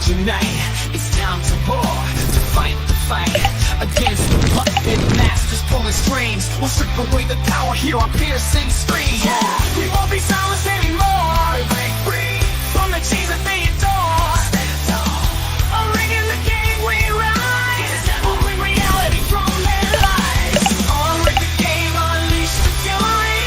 unite. It's time to war, to fight the fight against the puppet masters pulling strings. We'll strip away the power, hear our piercing screams. Yeah. We won't be silenced anymore. We break free from the chains that they adore. Stand tall, Unrig in the game we rise. We'll bring reality from their lies. Unrig the game, unleash the fury.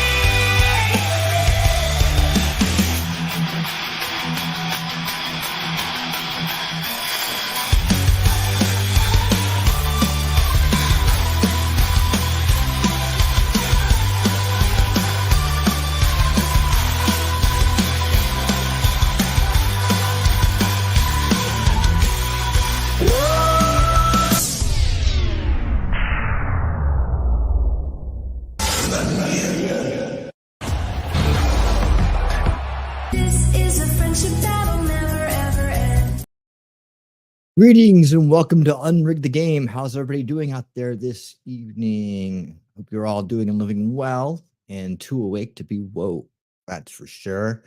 Greetings and welcome to Unrig the Game. How's everybody doing out there this evening? Hope you're all doing and living well and too awake to be woke. That's for sure.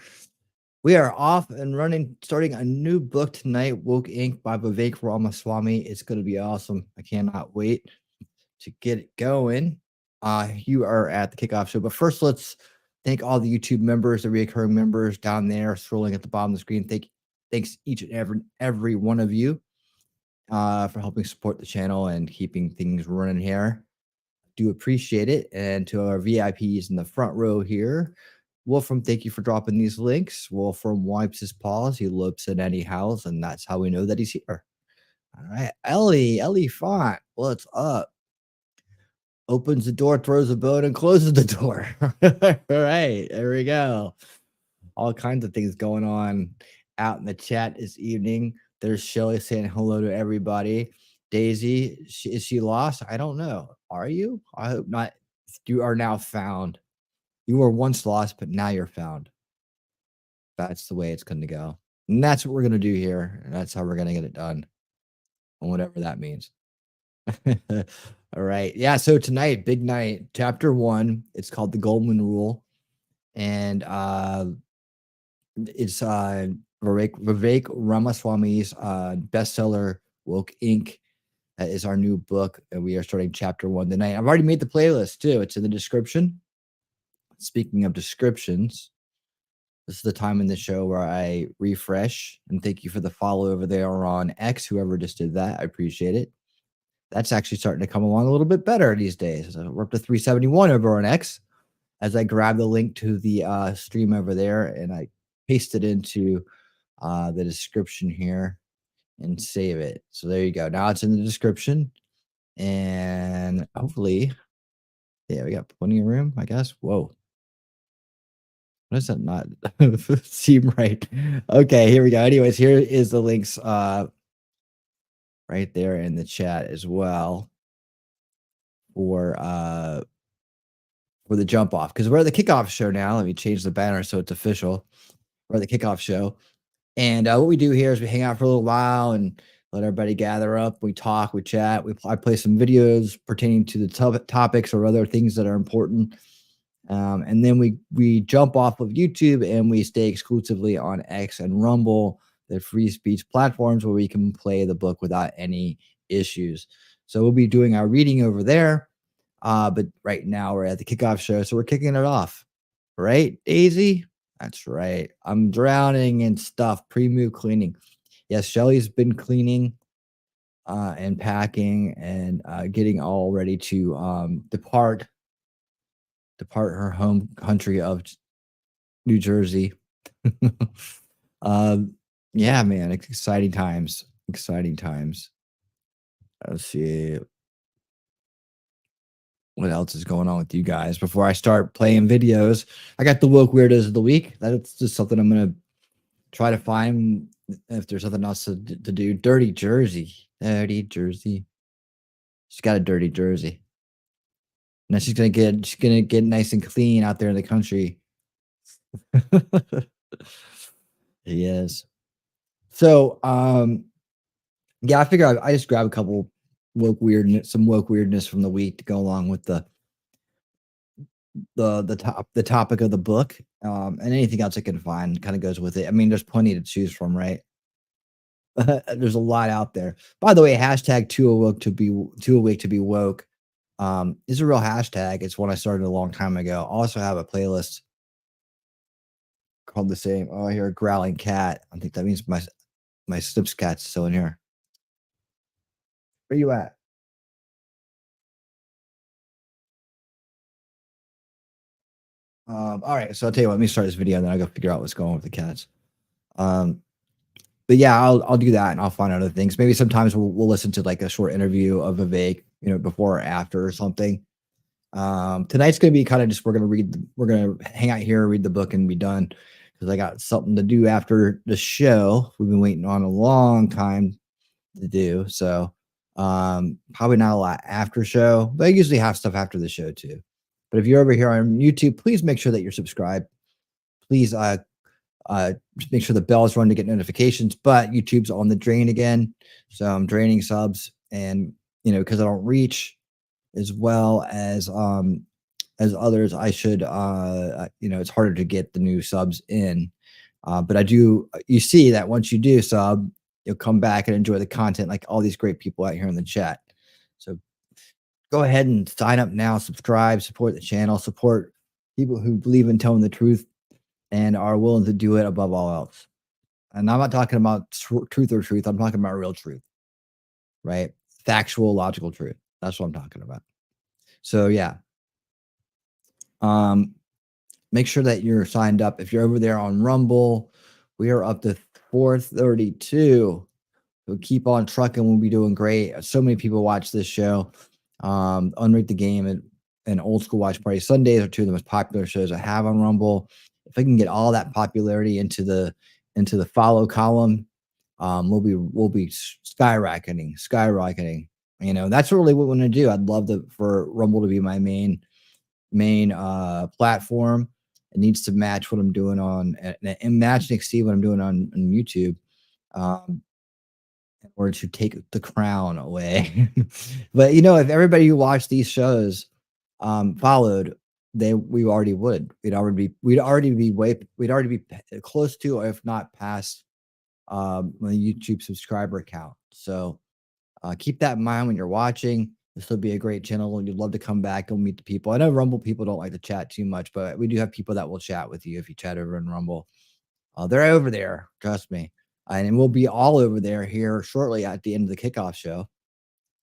We are off and running, starting a new book tonight, Woke Inc. by Vivek Ramaswamy. It's going to be awesome. I cannot wait to get it going. You are at the kickoff show, but first let's thank all the YouTube members, the recurring members down there scrolling at the bottom of the screen. Thanks each and every one of you for helping support the channel and keeping things running here. Do appreciate it. And to our VIPs in the front row here, Wolfram, thank you for dropping these links. Wolfram wipes his paws. He looks at any house, and that's how we know that he's here. All right, Ellie Font, what's up? Opens the door, throws a bone, and closes the door. All right, there we go. All kinds of things going on out in the chat this evening. There's Shelly saying hello to everybody. Daisy, is she lost? I don't know. Are you? I hope not. You are now found. You were once lost, but now you're found. That's the way it's going to go. And that's what we're going to do here. And that's how we're going to get it done. And whatever that means. All right. Yeah. So tonight, big night, chapter 1. It's called the Goldman Rule. And it's Vivek Ramaswamy's bestseller, Woke Inc. That is our new book, and we are starting chapter 1 tonight. I've already made the playlist too. It's in the description. Speaking of descriptions, this is the time in the show where I refresh, and thank you for the follow over there on X. Whoever just did that, I appreciate it. That's actually starting to come along a little bit better these days. So we're up to 371 over on X. As I grab the link to the stream over there, and I paste it into the description here and save it. So there you go. Now it's in the description, and hopefully, yeah, we got plenty of room, I guess. Whoa. What does that not seem right? Okay, here we go. Anyways, here is the links right there in the chat as well for the jump off, because we're at the kickoff show now. Let me change the banner so it's official. We're at the kickoff show. And what we do here is we hang out for a little while and let everybody gather up. We talk, we chat. I play some videos pertaining to the topics or other things that are important. And then we jump off of YouTube and we stay exclusively on X and Rumble, the free speech platforms where we can play the book without any issues. So we'll be doing our reading over there. But right now we're at the kickoff show, so we're kicking it off. Right, Daisy? That's right. I'm drowning in stuff. Pre-move cleaning. Yes, Shelly's been cleaning and packing and getting all ready to depart her home country of New Jersey. Yeah, man, exciting times. Exciting times. Let's see what else is going on with you guys before I start playing videos. I got the woke weirdos of the week. That's just something I'm gonna try to find if there's something else to do. Dirty Jersey. She's got a dirty Jersey. Now she's gonna get nice and clean out there in the country. Yes. So yeah, I figure I just grab a couple some woke weirdness from the week to go along with the topic of the book, and anything else I can find kind of goes with it. I mean, there's plenty to choose from, right? There's a lot out there. By the way, hashtag too awake to be woke is a real hashtag. It's one I started a long time ago. I also have a playlist called the same. Oh, I hear a growling cat. I think that means my Snips cat's still in here. Where you at? All right, so I'll tell you what. Let me start this video, and then I'll go figure out what's going on with the cats. But yeah, I'll do that, and I'll find other things. Maybe sometimes we'll listen to like a short interview of Vivek, before or after or something. Tonight's gonna be kind of just we're gonna hang out here, read the book, and be done because I got something to do after the show. We've been waiting on a long time to do, so probably not a lot after show, but I usually have stuff after the show too. But if you're over here on YouTube, please make sure that you're subscribed. Please just make sure the bell is run to get notifications. But YouTube's on the drain again, so I'm draining subs, and because I don't reach as well as others, I should it's harder to get the new subs in. But I do. You see that once you do sub, you'll come back and enjoy the content like all these great people out here in the chat. So go ahead and sign up now, subscribe, support the channel, support people who believe in telling the truth and are willing to do it above all else. And I'm not talking about truth or truth. I'm talking about real truth, right? Factual, logical truth. That's what I'm talking about. So yeah. Make sure that you're signed up. If you're over there on Rumble, we are up to 432. So keep on trucking. We'll be doing great. So many people watch this show. Unrig the Game and Old School Watch Party Sundays are two of the most popular shows I have on Rumble. If I can get all that popularity into the follow column, we'll be skyrocketing. That's really what we want to do. I'd love for Rumble to be my main platform. It needs to match what I'm doing and match and exceed what I'm doing on YouTube. In order to take the crown away. But if everybody who watched these shows followed, we already would. We'd already be close to, if not past, my YouTube subscriber count. So keep that in mind when you're watching. This will be a great channel. You'd love to come back and meet the people. I know Rumble people don't like to chat too much, but we do have people that will chat with you if you chat over in Rumble. They're over there, trust me. And we'll be all over there here shortly at the end of the kickoff show.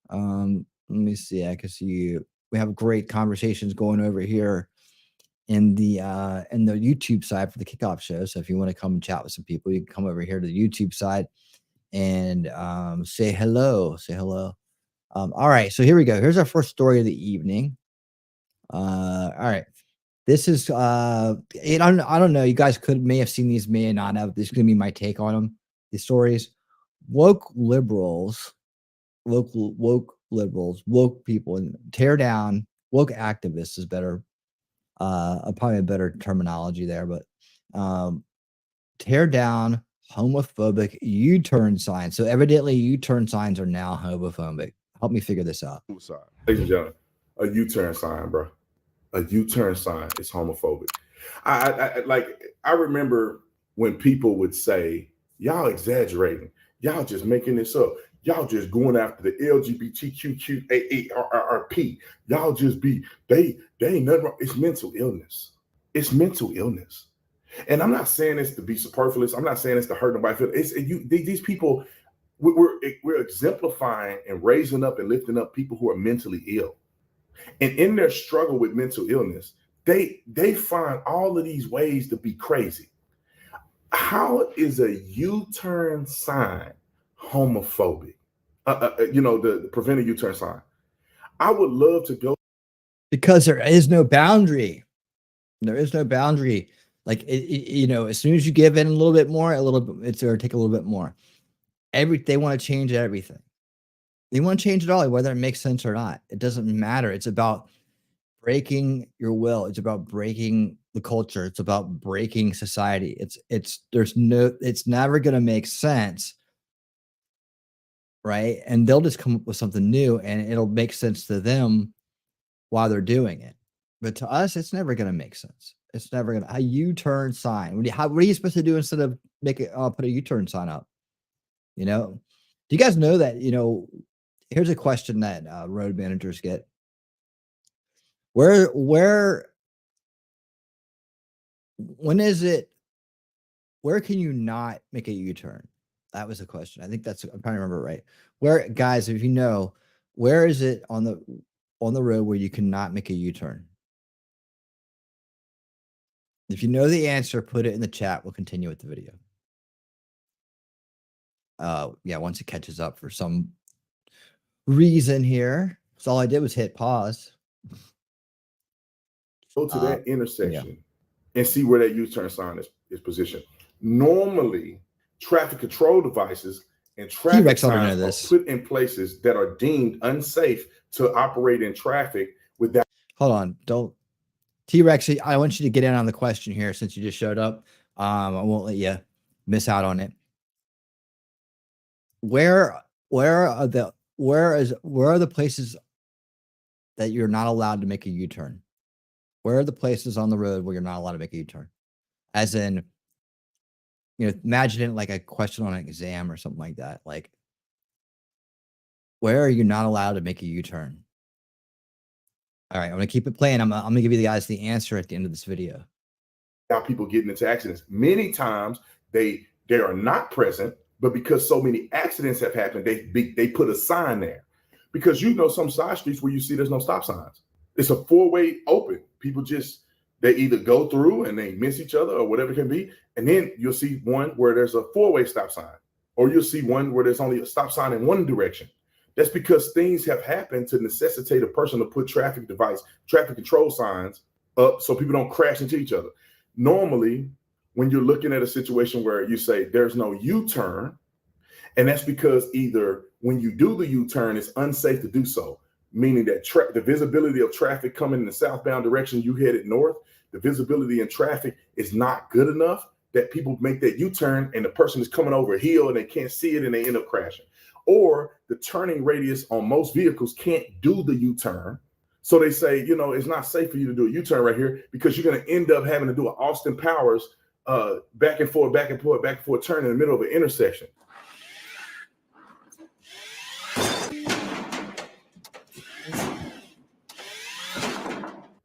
Let me see. I can see you. We have great conversations going over here in the YouTube side for the kickoff show. So if you want to come and chat with some people, you can come over here to the YouTube side and say hello. Say hello. All right. So here we go. Here's our first story of the evening. All right. This is I don't know. You guys may have seen these, may not have. This is gonna be my take on them. These stories. Woke liberals, woke people, and tear down woke activists is better. Probably a better terminology there, but tear down homophobic U-turn signs. So evidently, U-turn signs are now homophobic. Help me figure this out. Ladies and gentlemen, a U-turn sign, bro. A U-turn sign is homophobic. I remember when people would say, y'all exaggerating, y'all just making this up, y'all just going after the LGBTQAARP, y'all just they ain't nothing wrong. It's mental illness. It's mental illness. And I'm not saying this to be superfluous. I'm not saying this to hurt nobody. These people, we're exemplifying and raising up and lifting up people who are mentally ill. And in their struggle with mental illness, they find all of these ways to be crazy. How is a U-turn sign homophobic? The prevent a U-turn sign. I would love to go. Because there is no boundary. There is no boundary. Like, as soon as you give in a little bit more, it's going to take a little bit more. They want to change everything. They want to change it all, whether it makes sense or not. It doesn't matter. It's about breaking your will. It's about breaking the culture. It's about breaking society. It's never going to make sense, right? And they'll just come up with something new, and it'll make sense to them while they're doing it. But to us, it's never going to make sense. It's never going to. A U-turn sign. What are you supposed to do instead of put a U-turn sign up? You know, do you guys know that, here's a question that road managers get. When is it, where can you not make a U-turn? That was the question. I think I'm trying to remember right. Where, guys, if you know, where is it on the road where you cannot make a U-turn? If you know the answer, put it in the chat. We'll continue with the video. Yeah, once it catches up for some reason here. So all I did was hit pause. Go to that intersection and see where that U-turn sign is positioned. Normally, traffic control devices and traffic signs are put in places that are deemed unsafe to operate in traffic without. Hold on, don't. T-Rex, I want you to get in on the question here since you just showed up. I won't let you miss out on it. Where are the places that you're not allowed to make a U-turn? Where are the places on the road where you're not allowed to make a U-turn? As in, imagine it like a question on an exam or something like that. Like, where are you not allowed to make a U-turn? All right, I'm gonna keep it playing. I'm gonna give you guys the answer at the end of this video. How people getting into accidents. Many times they are not present, but because so many accidents have happened, they put a sign there. Because some side streets where you see there's no stop signs. It's a four-way open. People they either go through and they miss each other or whatever it can be. And then you'll see one where there's a four-way stop sign, or you'll see one where there's only a stop sign in one direction. That's because things have happened to necessitate a person to put traffic control signs up so people don't crash into each other. Normally, when you're looking at a situation where you say there's no U-turn, and that's because either when you do the U-turn, it's unsafe to do so, meaning that the visibility of traffic coming in the southbound direction, you headed north, the visibility in traffic is not good enough that people make that U-turn and the person is coming over a hill and they can't see it and they end up crashing. Or the turning radius on most vehicles can't do the U-turn. So they say, it's not safe for you to do a U-turn right here because you're going to end up having to do an Austin Powers back and forth turn in the middle of an intersection.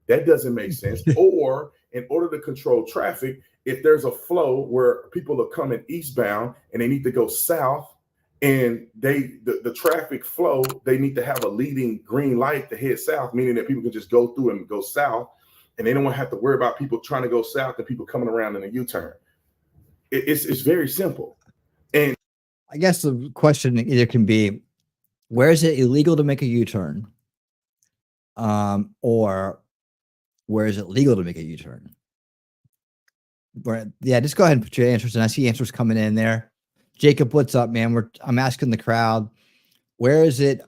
That doesn't make sense. Or in order to control traffic, if there's a flow where people are coming eastbound and they need to go south, and the traffic flow, they need to have a leading green light to head south, meaning that people can just go through and go south, and they don't want to have to worry about people trying to go south and people coming around in a U-turn. It's very simple. And I guess the question either can be, where is it illegal to make a U-turn? Or where is it legal to make a U-turn? Yeah, just go ahead and put your answers in. I see answers coming in there. Jacob, what's up, man? I'm asking the crowd, where is it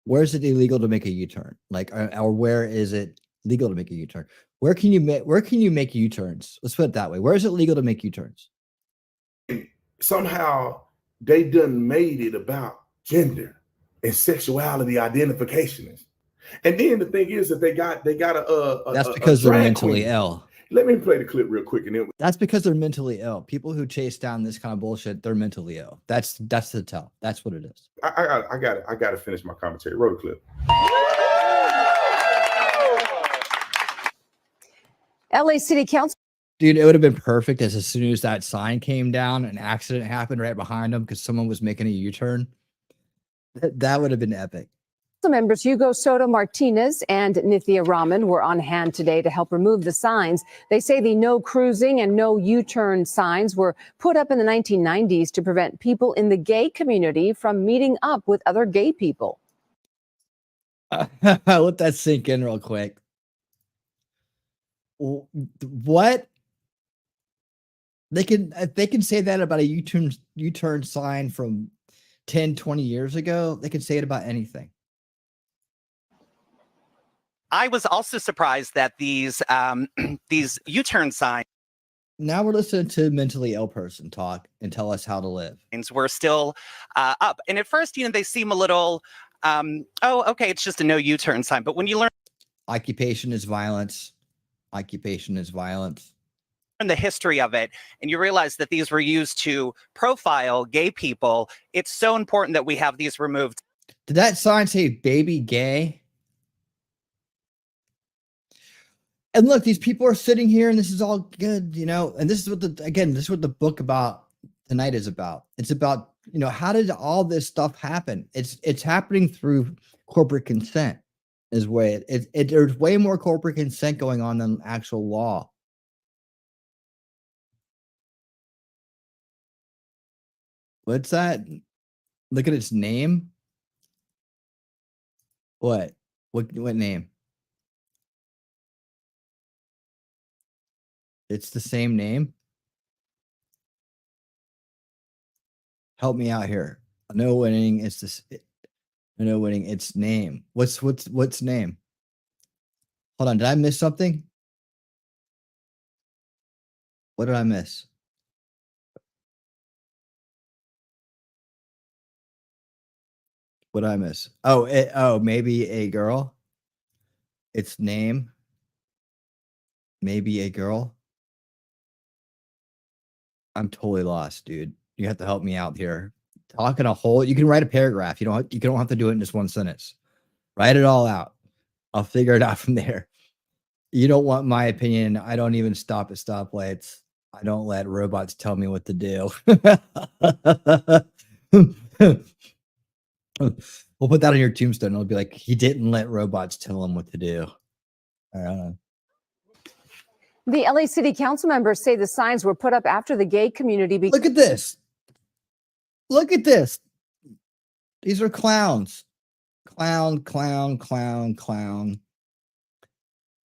illegal to make a U-turn? Like, or where is it legal to make a U-turn? Where can you make U-turns? Let's put it that way. Where is it legal to make U-turns? Somehow they done made it about gender and sexuality identification. And then the thing is that they got that's because they're mentally ill. Let me play the clip real quick, and then that's because they're mentally ill. People who chase down this kind of bullshit, they're mentally ill. That's the tell. That's what it is. I got to finish my commentary. Roll the clip. LA City Council. Dude, it would have been perfect as soon as that sign came down, an accident happened right behind them because someone was making a U-turn. That would have been epic. Members Hugo Soto Martinez and Nithya Raman were on hand today to help remove the signs. They say the no cruising and no U-turn signs were put up in the 1990s to prevent people in the gay community from meeting up with other gay people. Let that sink in real quick. What? They can say that about a U-turn sign from 10, 20 years ago. They can say it about anything. I was also surprised that these U-turn signs. Now we're listening to a mentally ill person talk and tell us how to live. Were still up, and at first, they seem a little, oh, okay, it's just a no U-turn sign. But when you learn, occupation is violence. Occupation is violence. the history of it and you realize that these were used to profile gay people, it's so important that we have these removed. Did that sign say baby gay? And look, these people are sitting here and this is all good, you know, and this is what this is what the book about tonight is about. It's about, you know, how did all this stuff happen? It's happening through corporate consent is way there's way more corporate consent going on than actual law. What's that? Look at its name. What name? It's the same name. Help me out here. No winning. It's this. No winning. Its name. What's name? Hold on. Did I miss something? What did I miss? What did I miss? Oh, maybe a girl. Its name. Maybe a girl. I'm totally lost, dude. You have to help me out here. Talking a whole, you can write a paragraph. You don't have to do it in just one sentence. Write it all out. I'll figure it out from there. You don't want my opinion. I don't even stop at stoplights. I don't let robots tell me what to do. We'll put that on your tombstone. It'll be like, he didn't let robots tell him what to do. All right. The LA City Council members say the signs were put up after the gay community. Look at this. Look at this. These are clowns. Clown, clown, clown, clown.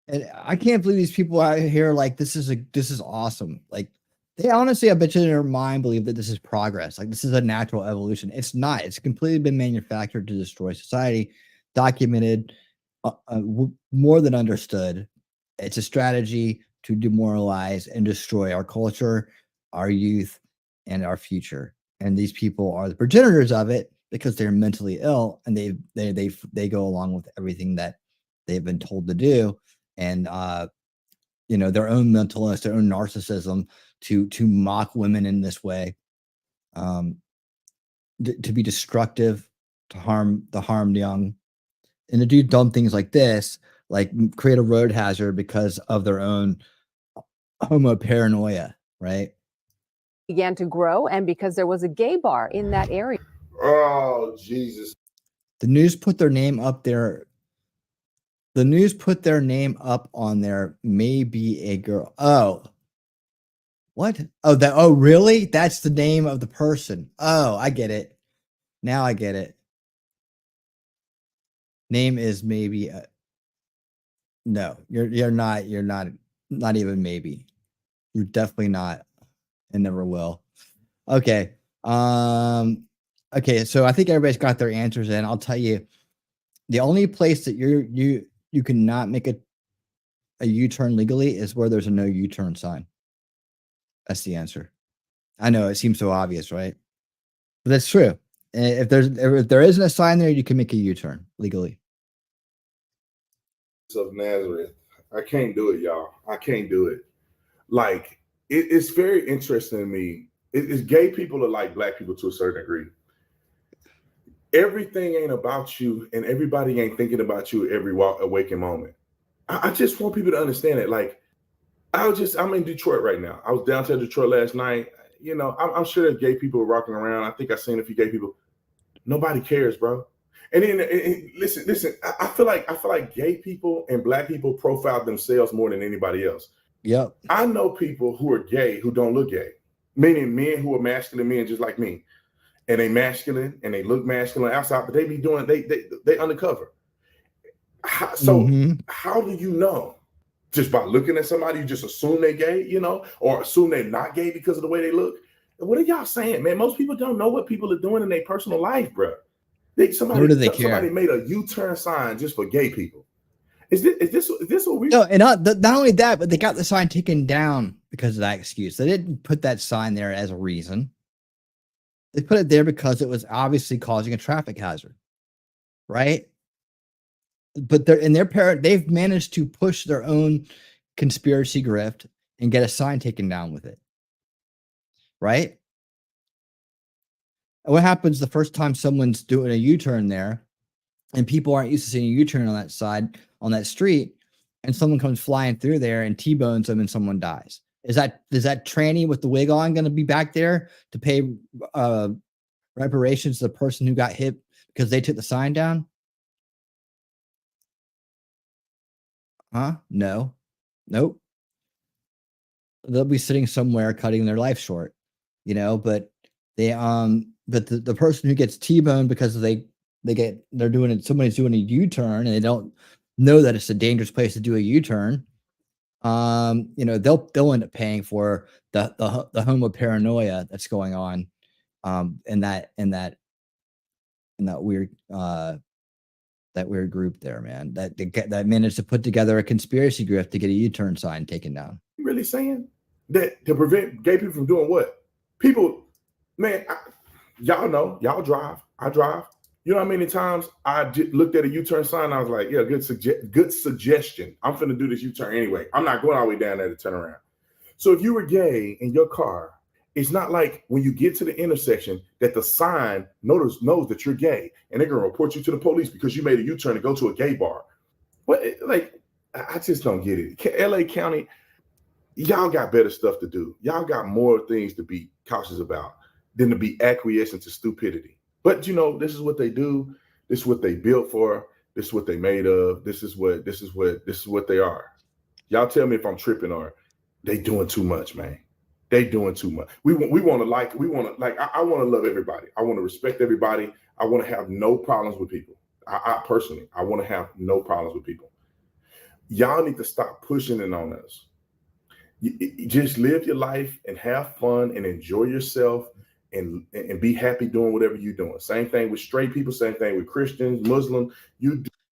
And I can't believe these people out here like this is awesome. Like they honestly, I bet you in their mind believe that this is progress. Like this is a natural evolution. It's not. It's completely been manufactured to destroy society, documented, more than understood. It's a strategy to demoralize and destroy our culture, our youth, and our future. And these people are the progenitors of it because they're mentally ill and they go along with everything that they've been told to do. And you know, their own mental illness, their own narcissism to mock women in this way, to be destructive, to harm the young, and to do dumb things like this, like create a road hazard because of their own homo paranoia, right? Began to grow, and because there was a gay bar in that area. Oh, Jesus. The news put their name up there. The news put their name up on there. Maybe a girl. Oh, what? Oh, really? That's the name of the person. Oh, I get it. Now I get it. Name is maybe. No, you're not even maybe. You're definitely not, and never will. Okay. Okay. So I think everybody's got their answers in. I'll tell you, the only place that you cannot make a U-turn legally is where there's a no U-turn sign. That's the answer. I know it seems so obvious, right? But that's true. If there isn't a sign there, you can make a U-turn legally. Of Nazareth, I can't do it, y'all. I can't do it. Like it's very interesting to me. It's gay people are like black people to a certain degree. Everything ain't about you, and everybody ain't thinking about you every waking moment. I just want people to understand it. Like I'm in Detroit right now. I was downtown Detroit last night. You know, I'm sure there's gay people walking around. I think I've seen a few gay people. Nobody cares, bro. And then listen. I feel like gay people and black people profile themselves more than anybody else. Yep. I know people who are gay who don't look gay, meaning men who are masculine men just like me, and they masculine and they look masculine outside, but they be doing they undercover. So how do you know? Just by looking at somebody, you just assume they're gay, you know, or assume they're not gay because of the way they look. What are y'all saying, man? Most people don't know what people are doing in their personal life, bro. Somebody made a U-turn sign just for gay people. Is this what we? No, and not only that, but they got the sign taken down because of that excuse. They didn't put that sign there as a reason. They put it there because it was obviously causing a traffic hazard, right? But they've managed to push their own conspiracy grift and get a sign taken down with it, right? And what happens the first time someone's doing a U-turn there and people aren't used to seeing a U-turn on that side, on that street, and someone comes flying through there and T-bones them and someone dies? Is that tranny with the wig on going to be back there to pay reparations to the person who got hit because they took the sign down? Huh? No. Nope. They'll be sitting somewhere cutting their life short, but they but the person who gets T-boned because they're doing it, somebody's doing a U-turn and they don't know that it's a dangerous place to do a U-turn. They'll end up paying for the homo paranoia that's going on in that weird group there, man, that managed to put together a conspiracy group to get a U-turn sign taken down. You really saying that to prevent gay people from doing what? People, man, y'all know, y'all drive, I drive. You know how many times I looked at a U-turn sign and I was like, yeah, good suggestion. I'm finna do this U-turn anyway. I'm not going all the way down there to turn around. So if you were gay in your car, it's not like when you get to the intersection that the sign knows that you're gay and they're going to report you to the police because you made a U-turn to go to a gay bar. What? Like, I just don't get it. LA County, y'all got better stuff to do. Y'all got more things to be cautious about than to be acquiescent to stupidity. But this is what they do. This is what they built for. This is what they made of. This is what they are. Y'all tell me if I'm tripping or they doing too much, man. They doing too much. I want to love everybody. I want to respect everybody. I want to have no problems with people. I personally want to have no problems with people. Y'all need to stop pushing it on us. You just live your life and have fun and enjoy yourself and be happy doing whatever you're doing. Same thing with straight people. Same thing with Christians, Muslims.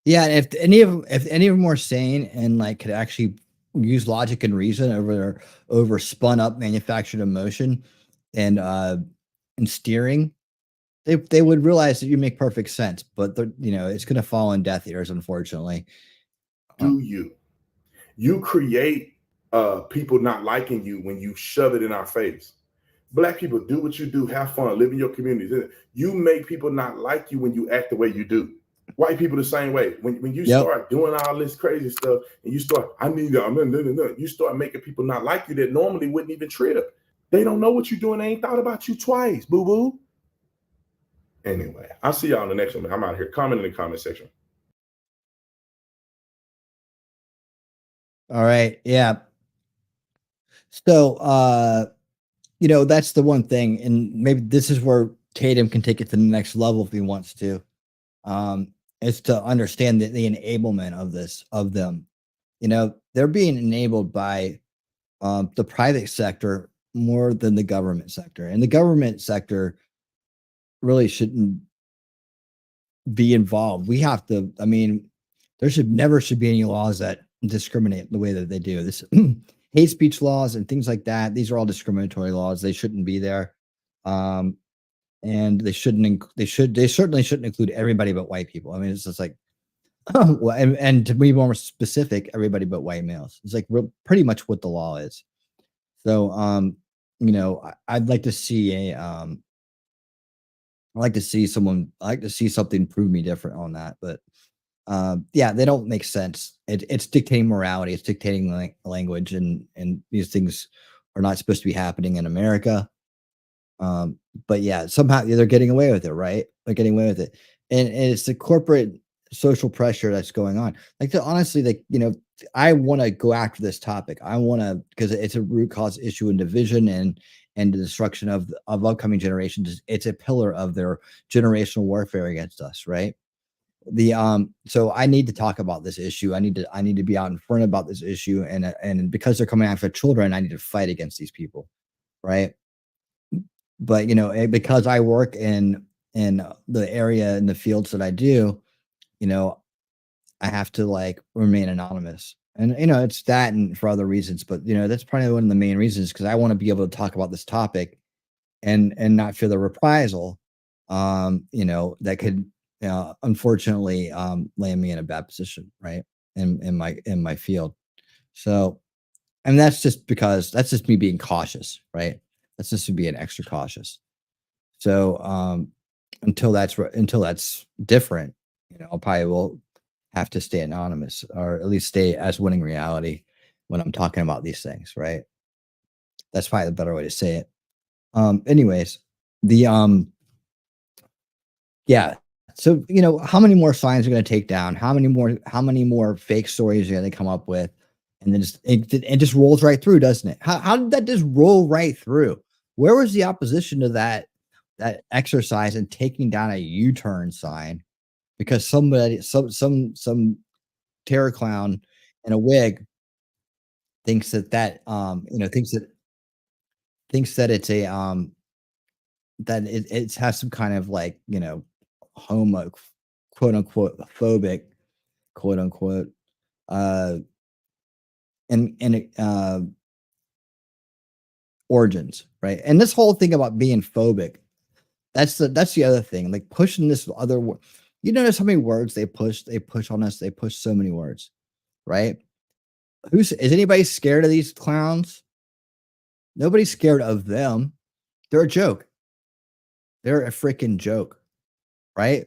Yeah, if any of them were sane and could actually use logic and reason over spun up manufactured emotion and steering, they would realize that you make perfect sense. But it's going to fall on deaf ears, unfortunately. You create people not liking you when you shove it in our face. Black people, do what you do, have fun, live in your communities. You make people not like you when you act the way you do. White people the same way. When you start doing all this crazy stuff and you start, you start making people not like you that normally wouldn't even trip. They don't know what you're doing. They ain't thought about you twice, boo-boo. Anyway, I'll see y'all in the next one. I'm out here. Comment in the comment section. All right. Yeah. So, that's the one thing. And maybe this is where Tatum can take it to the next level if he wants to. Is to understand the enablement of them. They're being enabled by the private sector more than the government sector. And the government sector really shouldn't be involved. We have to, there never should be any laws that discriminate the way that they do. This hate speech laws and things like that, these are all discriminatory laws. They shouldn't be there. And they certainly shouldn't include everybody but white people. It's just like, well, and to be more specific, everybody but white males. It's like pretty much what the law is. So, I'd like to see something prove me different on that. But yeah, they don't make sense. It's dictating morality. It's dictating language, and these things are not supposed to be happening in America. But yeah, somehow they're getting away with it, right? They're getting away with it. And it's the corporate social pressure that's going on. Honestly, I want to go after this topic. I want to, because it's a root cause issue in division and the destruction of upcoming generations. It's a pillar of their generational warfare against us, right? So I need to talk about this issue. I need to be out in front about this issue. And because they're coming after children, I need to fight against these people, right? But because I work in the area, in the fields that I do, I have to remain anonymous. And it's that and for other reasons, but that's probably one of the main reasons, because I want to be able to talk about this topic and not feel the reprisal that could unfortunately land me in a bad position, right? In my field. So And that's just because that's just me being cautious, right? That's just me being extra cautious. So until that's different, I probably will have to stay anonymous, or at least stay as winning reality when I'm talking about these things, right? That's probably the better way to say it. Anyways, the yeah. So how many more signs are going to take down? How many more fake stories are they come up with? And then it just rolls right through, doesn't it? How did that just roll right through? Where was the opposition to that exercise and taking down a U-turn sign because somebody some terror clown in a wig thinks thinks that it's a that it has some kind of like homo, quote unquote, phobic, quote unquote, uh and origins, right? And this whole thing about being phobic, that's the other thing, like pushing this other notice how many words they push on us. They push so many words, right? Is anybody scared of these clowns? Nobody's scared of them. They're a joke. They're a freaking joke, right?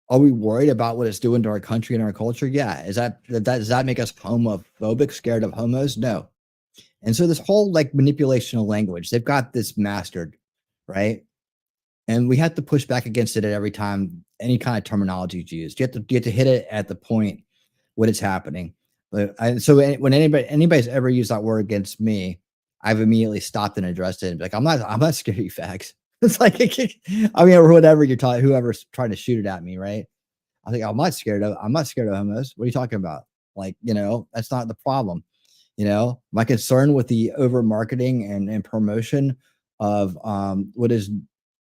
Are we worried about what it's doing to our country and our culture? Yeah. Does that make us homophobic, scared of homos? No. And so this whole like manipulation of language, they've got this mastered, right? And we have to push back against it at every time any kind of terminology is used. You have to hit it at the point when it's happening. But when anybody's ever used that word against me, I've immediately stopped and addressed it. And be like, I'm not scared of you fags. It's like, I mean, or whatever you're talking, whoever's trying to shoot it at me, right? I think I'm not scared of homos. What are you talking about? Like, that's not the problem. My concern with the over marketing and promotion of what is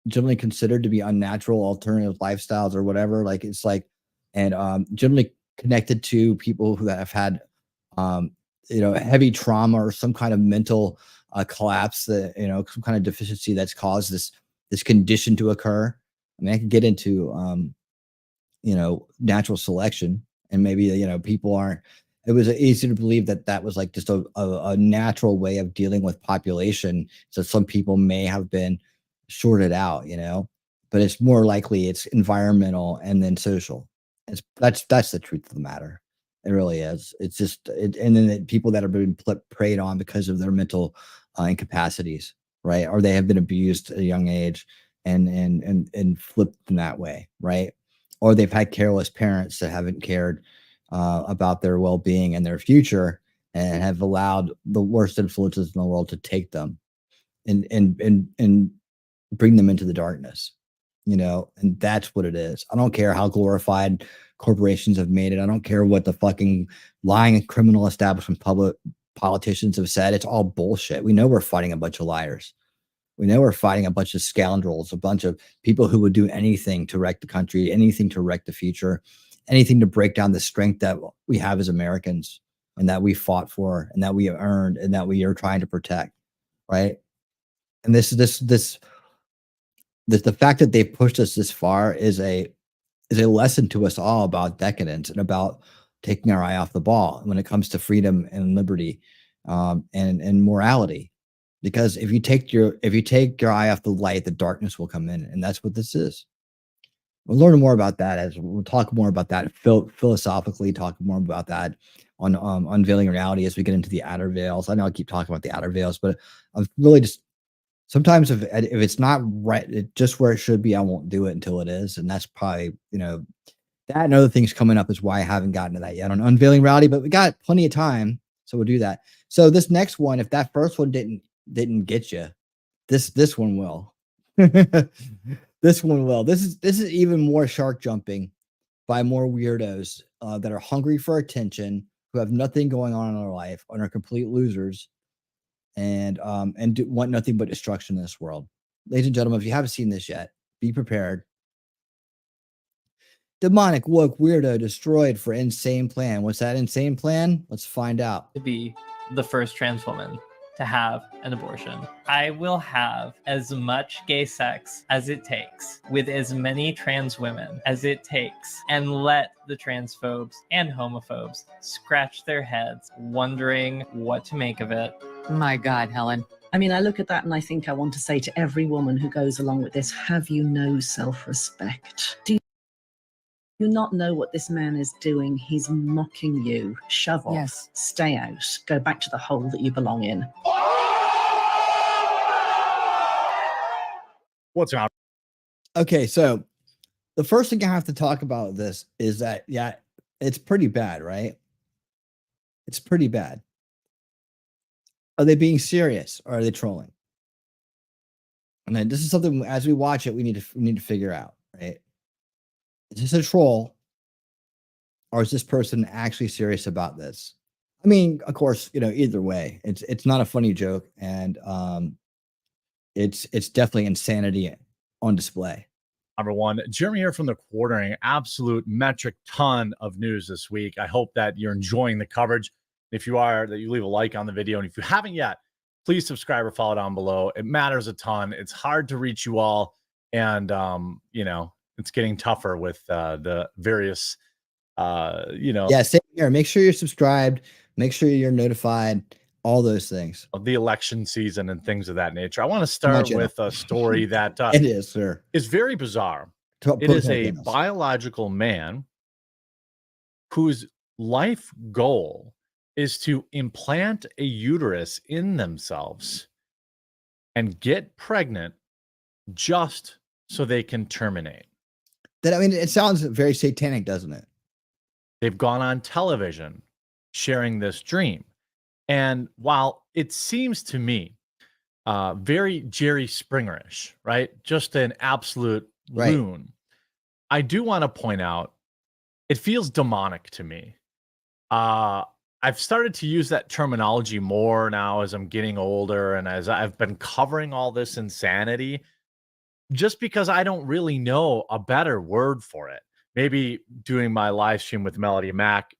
generally considered to be unnatural alternative lifestyles or whatever, like it's like, and generally connected to people who have had heavy trauma or some kind of mental collapse, that some kind of deficiency that's caused this condition to occur. I mean, I could get into natural selection, and maybe people aren't. It was easy to believe that was like just a natural way of dealing with population. So some people may have been shorted out, but it's more likely it's environmental and then social. That's the truth of the matter. It really is. It's just, and then people that are being preyed on because of their mental incapacities, right? Or they have been abused at a young age and flipped in that way, right? Or they've had careless parents that haven't cared about their well-being and their future, and have allowed the worst influences in the world to take them and bring them into the darkness, and that's what it is. I don't care how glorified corporations have made it. I don't care what the fucking lying criminal establishment politicians have said. It's all bullshit. We know we're fighting a bunch of liars. We know we're fighting a bunch of scoundrels, a bunch of people who would do anything to wreck the country, anything to wreck the future, anything to break down the strength that we have as Americans, and that we fought for, and that we have earned, and that we are trying to protect, right? And the fact that they've pushed us this far is a lesson to us all about decadence and about taking our eye off the ball when it comes to freedom and liberty, and morality. Because if you take your eye off the light, the darkness will come in, and that's what this is. We'll learn more about that as we'll talk more about that philosophically, talk more about that on Unveiling Reality as we get into the outer veils. I know I keep talking about the outer veils, but I'm really just, sometimes if it's not right, just where it should be, I won't do it until it is. And that's probably, that and other things coming up is why I haven't gotten to that yet on Unveiling Reality, but we got plenty of time. So we'll do that. So this next one, if that first one didn't get you, this one will. This one will. This is even more shark jumping by more weirdos that are hungry for attention, who have nothing going on in their life, and are complete losers, and want nothing but destruction in this world. Ladies and gentlemen, if you haven't seen this yet, be prepared. Demonic woke weirdo destroyed for insane plan. What's that insane plan? Let's find out. To be the first trans woman to have an abortion. I will have as much gay sex as it takes with as many trans women as it takes, and let the transphobes and homophobes scratch their heads wondering what to make of it. My God, Helen. I mean, I look at that and I think I want to say to every woman who goes along with this, have you no self-respect? Do you not know what this man is doing? He's mocking you. Shove off. Yes. Stay out. Go back to the hole that you belong in. What's up? Okay, so the first thing I have to talk about this is that, yeah, it's pretty bad, right? It's pretty bad. Are they being serious or are they trolling? And then this is something, as we watch it, we need to figure out, right? Is this a troll, or is this person actually serious about this? I mean, of course, you know, either way, it's not a funny joke, and it's definitely insanity on display. Number one, Jeremy here from the Quartering. Absolute metric ton of news this week. I hope that you're enjoying the coverage. If you are, that you leave a like on the video. And if you haven't yet, please subscribe or follow down below. It matters a ton. It's hard to reach you all. And, you know, it's getting tougher with the various, you know. Yeah, same here. Make sure you're subscribed. Make sure you're notified. All those things. The election season and things of that nature. I want to start with a story that it is, sir. Is very bizarre. It is a biological man whose life goal is to implant a uterus in themselves and get pregnant just so they can terminate. That, I mean, it sounds very satanic, doesn't it? They've gone on television sharing this dream. And while it seems to me very Jerry Springerish, right? Just an absolute loon. I do want to point out, it feels demonic to me. I've started to use that terminology more now as I'm getting older and as I've been covering all this insanity, just because I don't really know a better word for it. Maybe doing my live stream with Melody Mac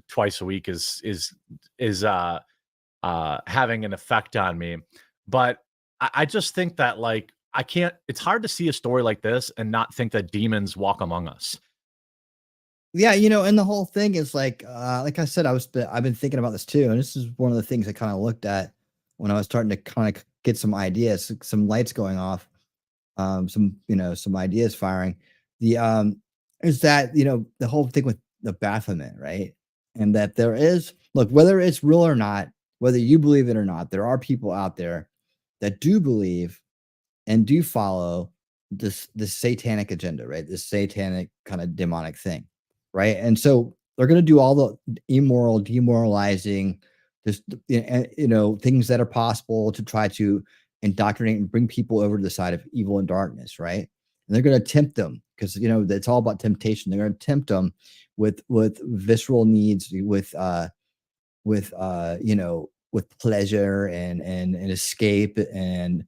twice a week is having an effect on me. But I just think that, like, it's hard to see a story like this and not think that demons walk among us. Yeah, you know, and the whole thing is like I said, I've been thinking about this too, and this is one of the things I kind of looked at when I was starting to kind of get some ideas, some lights going off, some ideas firing. The is that, you know, the whole thing with the Baphomet, right? And that there is, look, whether it's real or not, whether you believe it or not, there are people out there that do believe and do follow this satanic agenda, right? This satanic kind of demonic thing. Right. And so they're going to do all the immoral, demoralizing, just, you know, things that are possible to try to indoctrinate and bring people over to the side of evil and darkness. Right. And they're going to tempt them because, you know, it's all about temptation. They're going to tempt them with visceral needs, with you know, with pleasure and escape and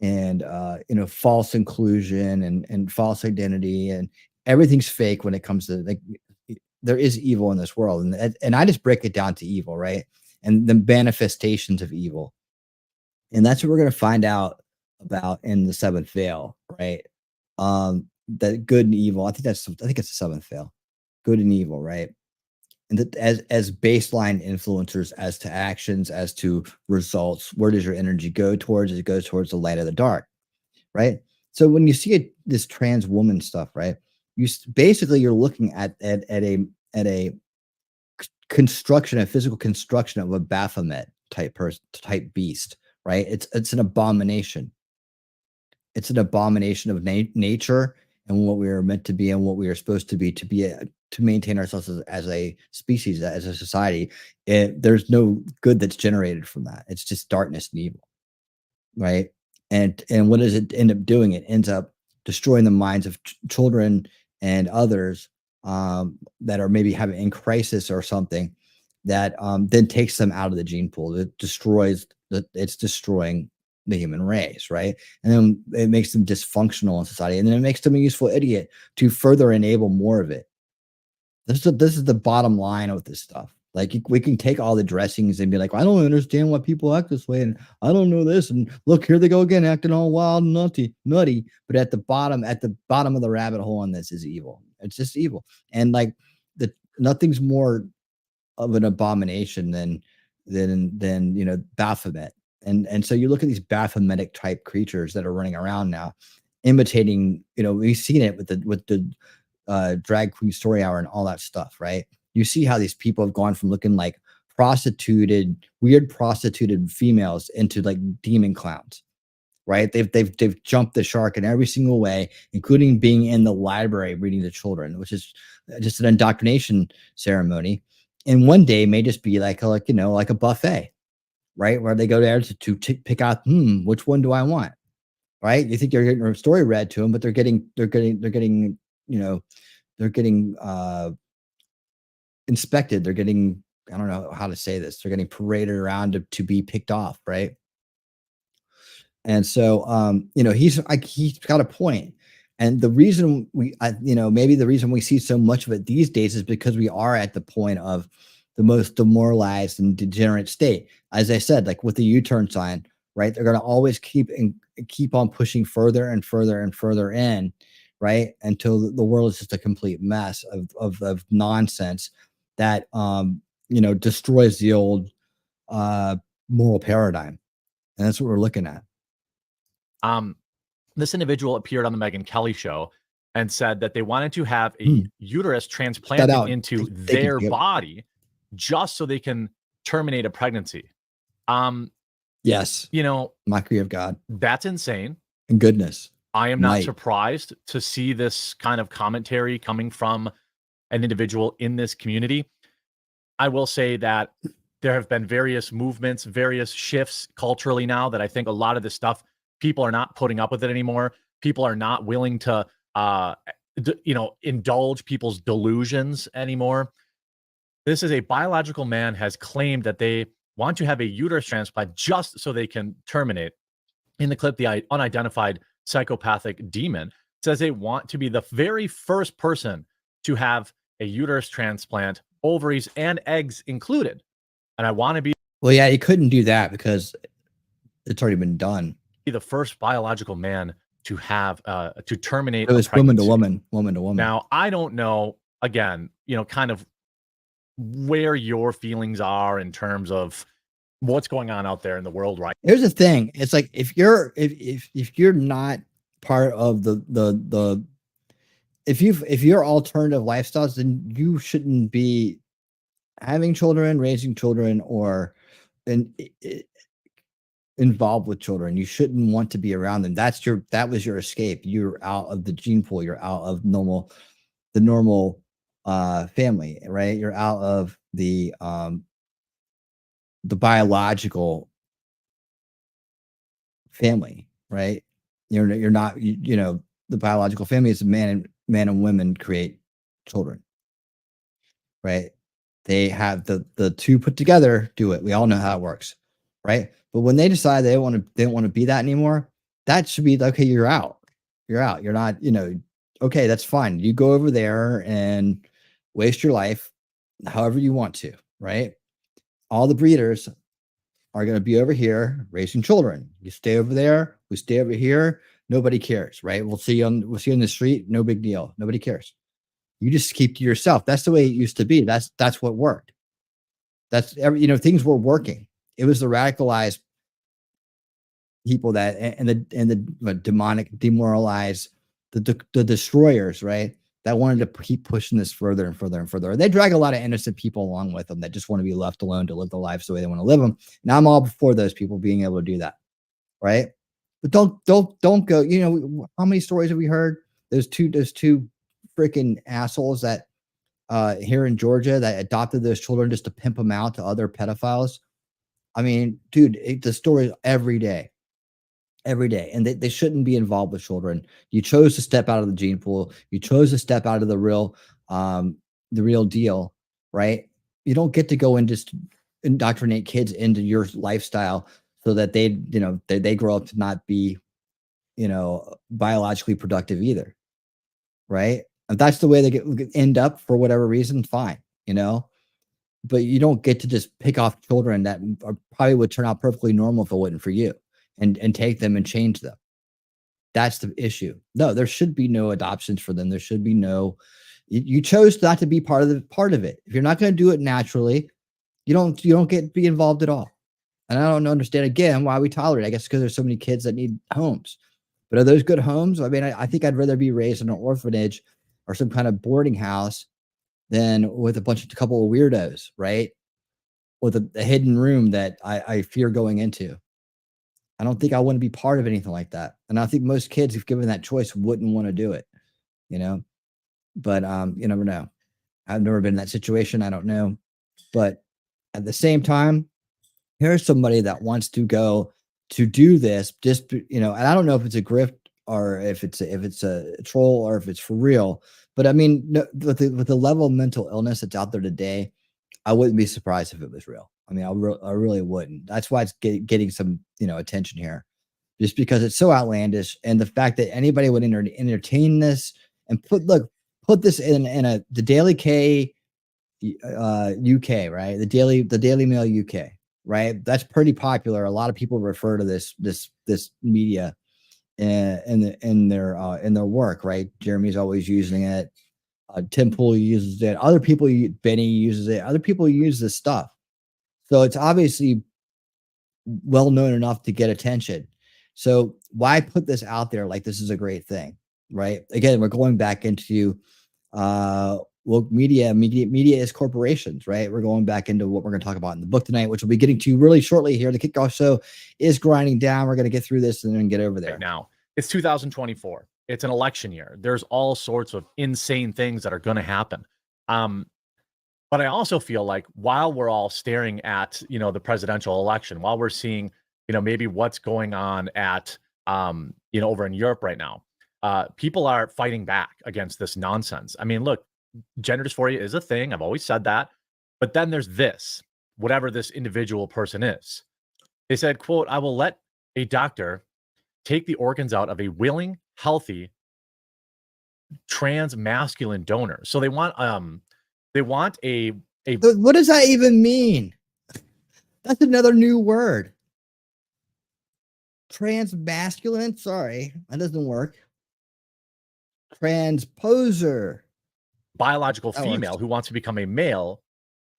you know, false inclusion and false identity, and everything's fake when it comes to, like, there is evil in this world. And I just break it down to evil, right? And the manifestations of evil. And that's what we're going to find out about in the seventh veil, right? That good and evil. I think it's the seventh veil, good and evil, right? And that as baseline influencers, as to actions, as to results, where does your energy go towards? It goes towards the light or the dark, right? So when you see this trans woman stuff, right? Basically you're looking at a construction, a physical construction of a Baphomet type beast, right? It's an abomination. It's an abomination of nature and what we are meant to be and what we are supposed to be to maintain ourselves as a species, as a society. There's no good that's generated from that. It's just darkness and evil, right? And what does it end up doing? It ends up destroying the minds of children and others that are maybe having in crisis or something, that then takes them out of the gene pool. It destroys it's destroying the human race, right? And then it makes them dysfunctional in society, and then it makes them a useful idiot to further enable more of it. This is the bottom line with this stuff, Like we can take all the dressings and be like, I don't understand why people act this way, and I don't know this, and look, here they go again, acting all wild and nutty. But at the bottom of the rabbit hole on this is evil. It's just evil, and like nothing's more of an abomination than Baphomet. And so you look at these Baphometic type creatures that are running around now, imitating. We've seen it with the drag queen story hour and all that stuff, right? You see how these people have gone from looking like weird prostituted females into like demon clowns, right? They've jumped the shark in every single way, including being in the library reading to children, which is just an indoctrination ceremony. And one day may just be like a buffet, right? Where they go there to pick out, which one do I want, right? You think they're getting a story read to them, but they're getting inspected. They're getting, I don't know how to say this. They're getting paraded around to be picked off, right? And so, he's got a point. And the reason maybe the reason we see so much of it these days is because we are at the point of the most demoralized and degenerate state. As I said, like with the U-turn sign, right? They're going to always keep on pushing further and further and further in, right? Until the world is just a complete mess of nonsense that, destroys the old moral paradigm. And that's what we're looking at. This individual appeared on the Megyn Kelly show and said that they wanted to have a uterus transplanted into their body just so they can terminate a pregnancy. Yes. Mockery of God. That's insane. And goodness. I am not surprised to see this kind of commentary coming from an individual in this community. I will say that there have been various movements, various shifts culturally now that I think a lot of this stuff, people are not putting up with it anymore. People are not willing to, indulge people's delusions anymore. This is a biological man has claimed that they want to have a uterus transplant just so they can terminate. In the clip, the unidentified psychopathic demon says they want to be the very first person to have a uterus transplant, ovaries and eggs included. And I want to be. Well, yeah, he couldn't do that because it's already been done. The first biological man to have to terminate. It was woman to woman. Now, I don't know, again, kind of where your feelings are in terms of what's going on out there in the world, right? Here's the thing. It's like if you're not part of if you're alternative lifestyles, then you shouldn't be having children, raising children, or involved with children. You shouldn't want to be around them. That was your escape. You're out of the gene pool. You're out of the normal family, right? You're out of the biological family, right? You're not, the biological family is man and women create children, right? They have the two put together, do it. We all know how it works, right? But when they decide they don't want to be that anymore, that should be okay. You're out. You're not, okay, that's fine. You go over there and waste your life however you want to, right? All the breeders are going to be over here raising children. You stay over there. We stay over here. Nobody cares, right? We'll see you on the street. No big deal. Nobody cares. You just keep to yourself. That's the way it used to be. That's what worked. That's things were working. It was the radicalized people that and the demonic, demoralized, the destroyers, right? That wanted to keep pushing this further and further and further. They drag a lot of innocent people along with them that just want to be left alone to live the lives the way they want to live them. And I'm all before those people being able to do that, right? But don't go. How many stories have we heard? There's two freaking assholes that here in Georgia that adopted those children just to pimp them out to other pedophiles. I mean, dude, the story every day, and they shouldn't be involved with children. You chose to step out of the gene pool. You chose to step out of the real deal, right? You don't get to go and just indoctrinate kids into your lifestyle so that they grow up to not be, biologically productive either, right? If that's the way they end up for whatever reason, fine, but you don't get to just pick off children that probably would turn out perfectly normal if it wasn't for you, and take them and change them. That's the issue. No, there should be no adoptions for them. There should be no. You chose not to be part of it. If you're not going to do it naturally, you don't get be involved at all. And I don't understand again why we tolerate it. I guess because there's so many kids that need homes. But are those good homes? I mean, I think I'd rather be raised in an orphanage or some kind of boarding house than with a couple of weirdos, right? With a hidden room that I fear going into. I don't think I want to be part of anything like that. And I think most kids, if given that choice, wouldn't want to do it, you know? But you never know. I've never been in that situation. I don't know. But at the same time, here's somebody that wants to go to do this, just, you know, and I don't know if it's a grift or if it's a troll or if it's for real. But I mean, no, with the level of mental illness that's out there today, I wouldn't be surprised if it was real. I mean, I really wouldn't. That's why it's getting some, you know, attention here, just because it's so outlandish, and the fact that anybody would entertain this and put this in the Daily K UK, right? The Daily Mail UK, right? That's pretty popular. A lot of people refer to this media in their work, right? Jeremy's always using it. Tim Pool uses it. Other people, Benny uses it. Other people use this stuff. So it's obviously well known enough to get attention. So why put this out there like this is a great thing, right? Again, we're going back into media is corporations, right? We're going back into what we're going to talk about in the book tonight, which we'll be getting to really shortly here. The kickoff show is grinding down. We're going to get through this and then get over there. Right now, it's 2024. It's an election year. There's all sorts of insane things that are going to happen. But I also feel like while we're all staring at, you know, the presidential election, while we're seeing, you know, maybe what's going on at, you know, over in Europe right now, people are fighting back against this nonsense. I mean, look, gender dysphoria is a thing. I've always said that. But then there's this, whatever this individual person is. They said, quote, "I will let a doctor take the organs out of a willing, healthy, trans masculine donor." So they want a What does that even mean? That's another new word. Transmasculine? Sorry, that doesn't work. Transposer. biological female who wants to become a male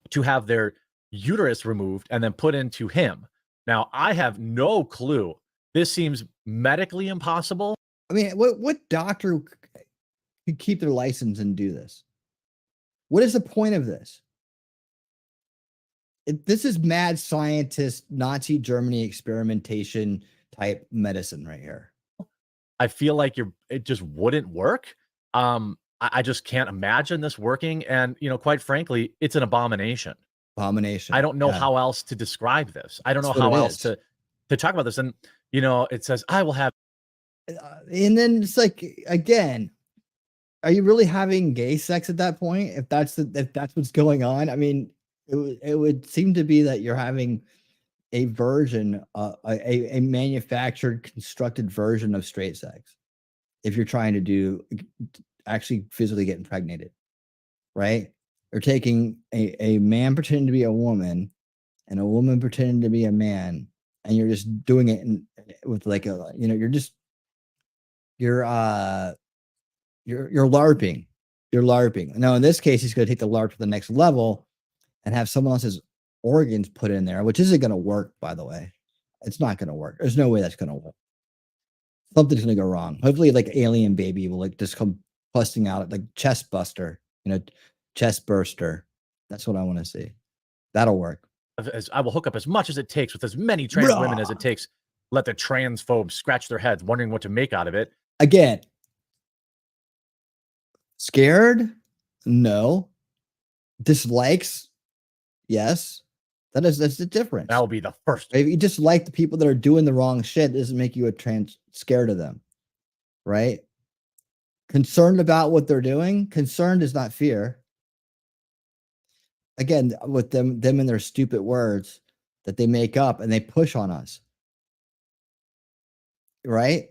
to have their uterus removed and then put into him. Now, I have no clue. This seems medically impossible. I mean, what doctor could keep their license and do this? What is the point of this? This is mad scientist, Nazi Germany experimentation type medicine right here. I feel like it just wouldn't work. I just can't imagine this working. And, you know, quite frankly, it's an abomination. Abomination. I don't know how else to describe this. I don't know how else to talk about this. And, you know, it says, I will have. And then it's like, again, are you really having gay sex at that point? If that's what's going on, I mean, it would seem to be that you're having a version, a manufactured, constructed version of straight sex. If you're trying to actually physically get impregnated, right? You're taking a man pretending to be a woman and a woman pretending to be a man, and you're just doing it with like a, you know, you're LARPing. You're LARPing. Now, in this case, he's going to take the LARP to the next level and have someone else's organs put in there, which isn't going to work, by the way. It's not going to work. There's no way that's going to work. Something's going to go wrong. Hopefully, like alien baby will like just come busting out like chest buster, you know, chest burster. That's what I want to see. That'll work. I will hook up as much as it takes with as many trans women as it takes. Let the transphobes scratch their heads wondering what to make out of it. Again, scared? No. Dislikes? Yes. That's the difference. That will be the first. If you just like the people that are doing the wrong shit, doesn't make you scared of them, right? Concerned about what they're doing. Concerned is not fear. Again, with them and their stupid words that they make up and they push on us, right?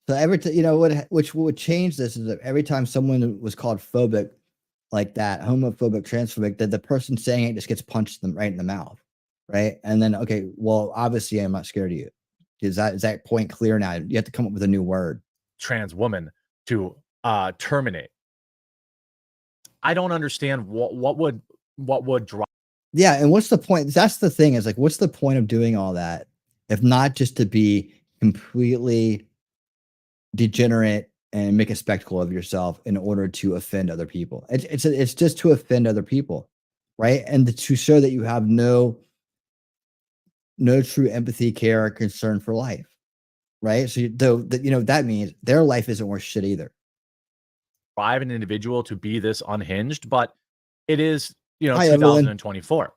So every time, you know, which would change this is that every time someone was called phobic, like that, homophobic, transphobic, that the person saying it just gets punched them right in the mouth, right? And then, okay, well, obviously I'm not scared of you. Is that point clear now? You have to come up with a new word. Trans woman to terminate. I don't understand what would drive. Yeah, and what's the point? That's the thing, is like, what's the point of doing all that if not just to be completely degenerate and make a spectacle of yourself in order to offend other people? It's just to offend other people, right? And to show that you have no true empathy, care, or concern for life, right? So that means their life isn't worth shit either. Drive an individual to be this unhinged, but it is, Hi, everyone. 2024.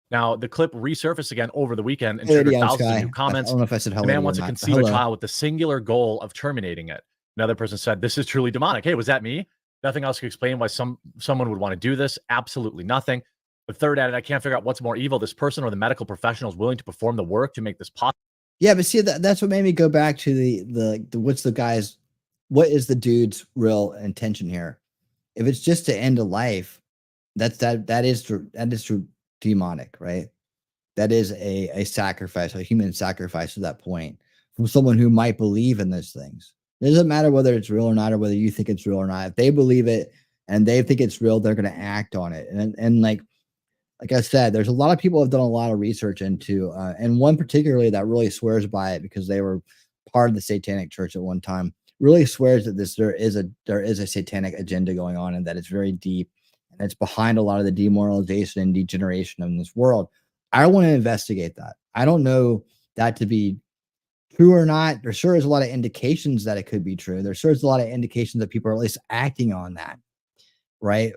Now, the clip resurfaced again over the weekend and Hey, triggered Lady thousands of Sky. new comments. I don't know if I said hello. The man to you wants or to not. conceive a Hello. child with the singular goal of terminating it. Another person said, "This is truly demonic." Hey, was that me? Nothing else could explain why someone would want to do this. Absolutely nothing. The third added, "I can't figure out what's more evil, this person or the medical professionals willing to perform the work to make this possible." Yeah, but see, that's what made me go back to the what is the dude's real intention here? If it's just to end a life, that is true demonic, right? That is a sacrifice, a human sacrifice at that point from someone who might believe in those things. It doesn't matter whether it's real or not, or whether you think it's real or not. If they believe it and they think it's real, they're going to act on it. And like I said, there's a lot of people who have done a lot of research into, and one particularly that really swears by it because they were part of the Satanic Church at one time, really swears that there is a satanic agenda going on and that it's very deep and it's behind a lot of the demoralization and degeneration in this world. I want to investigate that. I don't know that to be true or not. There sure is a lot of indications that it could be true. There sure is a lot of indications that people are at least acting on that, right?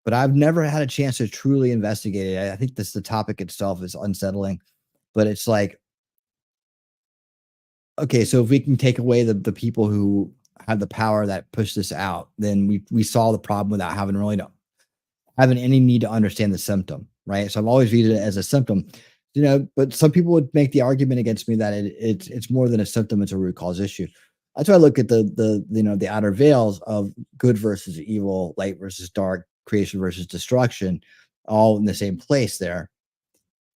But I've never had a chance to truly investigate it. I think the topic itself is unsettling, but it's like, okay, so if we can take away the people who have the power that push this out, then we solve the problem without having any need to understand the symptom, right? So I've always viewed it as a symptom, but some people would make the argument against me that it's more than a symptom, it's a root cause issue. That's why I look at the outer veils of good versus evil, light versus dark, creation versus destruction, all in the same place there,